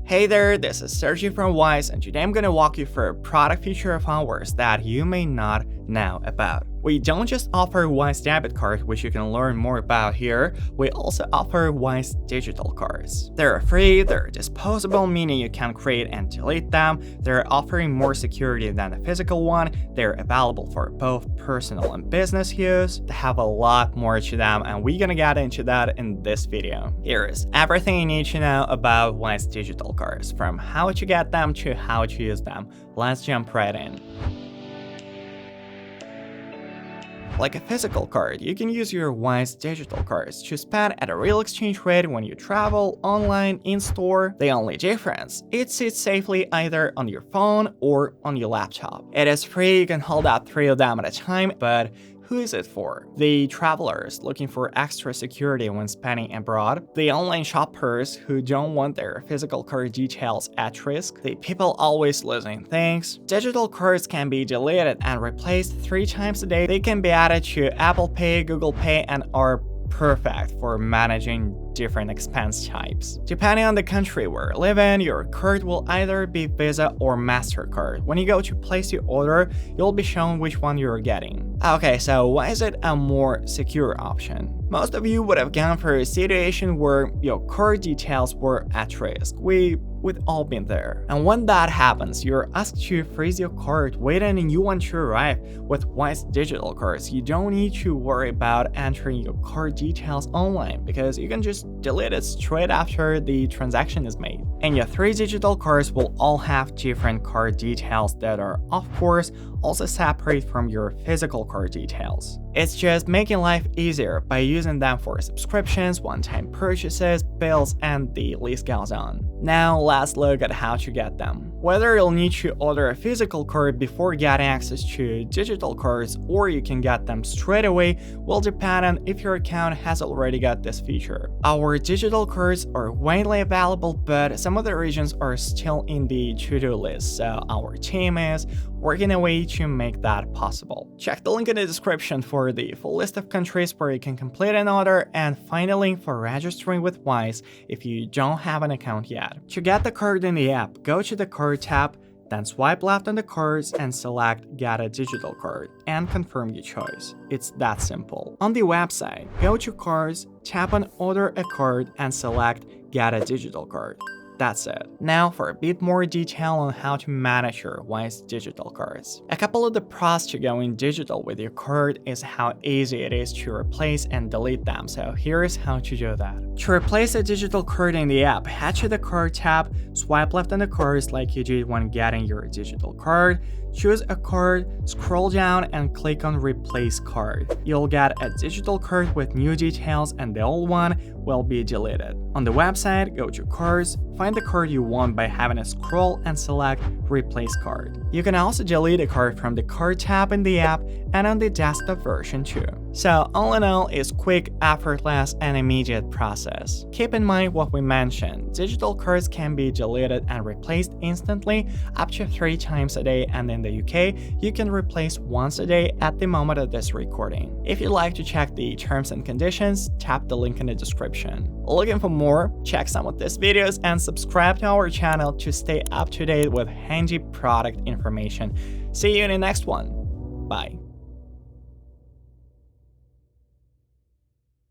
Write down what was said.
Hey there, this is Sergio from Wise, and today I'm gonna walk you through a product feature of ours that you may not know about. We don't just offer Wise debit card, which you can learn more about here, we also offer Wise digital cards. They're free, they're disposable, meaning you can create and delete them, they're offering more security than the physical one, they're available for both personal and business use, they have a lot more to them, and we're gonna get into that in this video. Here is everything you need to know about Wise digital cards, from how to get them to how to use them. Let's jump right in. Like a physical card, you can use your Wise digital cards to spend at a real exchange rate when you travel, online, in-store. The only difference, it sits safely either on your phone or on your laptop. It is free, you can hold out 3 of them at a time, but who is it for? The travelers looking for extra security when spending abroad, the online shoppers who don't want their physical card details at risk, the people always losing things. Digital cards can be deleted and replaced 3 times a day. They can be added to Apple Pay, Google Pay, and are perfect for managing different expense types. Depending on the country where you live in, your card will either be Visa or MasterCard. When you go to place your order, you'll be shown which one you're getting. Okay, so why is it a more secure option? Most of you would have gone through a situation where your card details were at risk. We've all been there. And when that happens, you're asked to freeze your card, wait and a new one to arrive. With Wise digital cards, you don't need to worry about entering your card details online because you can just delete it straight after the transaction is made. And your 3 digital cards will all have different card details that are, of course, also separate from your physical card details. It's just making life easier by using them for subscriptions, one-time purchases, bills, and the list goes on. Now let's look at how to get them. Whether you'll need to order a physical card before getting access to digital cards or you can get them straight away will depend on if your account has already got this feature. Our digital cards are widely available, but some of the regions are still in the to-do list, so our team is working a way to make that possible. Check the link in the description for the full list of countries where you can complete an order and find a link for registering with Wise if you don't have an account yet. To get the card in the app, go to the card tab, then swipe left on the cards and select Get a Digital Card and confirm your choice. It's that simple. On the website, go to Cards, tap on Order a Card and select Get a Digital Card. That's it. Now for a bit more detail on how to manage your Wise digital cards. A couple of the pros to going digital with your card is how easy it is to replace and delete them, so here's how to do that. To replace a digital card in the app, head to the Card tab, swipe left on the cards like you did when getting your digital card, choose a card, scroll down and click on Replace Card. You'll get a digital card with new details and the old one will be deleted. On the website, go to Cards, find the card you want by having a scroll and select Replace Card. You can also delete a card from the Card tab in the app and on the desktop version too. So all in all, it's quick, effortless, and immediate process. Keep in mind what we mentioned. Digital cards can be deleted and replaced instantly up to 3 times a day, and in the UK, you can replace once a day at the moment of this recording. If you'd like to check the terms and conditions, tap the link in the description. Looking for more? Check some of these videos and subscribe to our channel to stay up to date with handy product information. See you in the next one. Bye.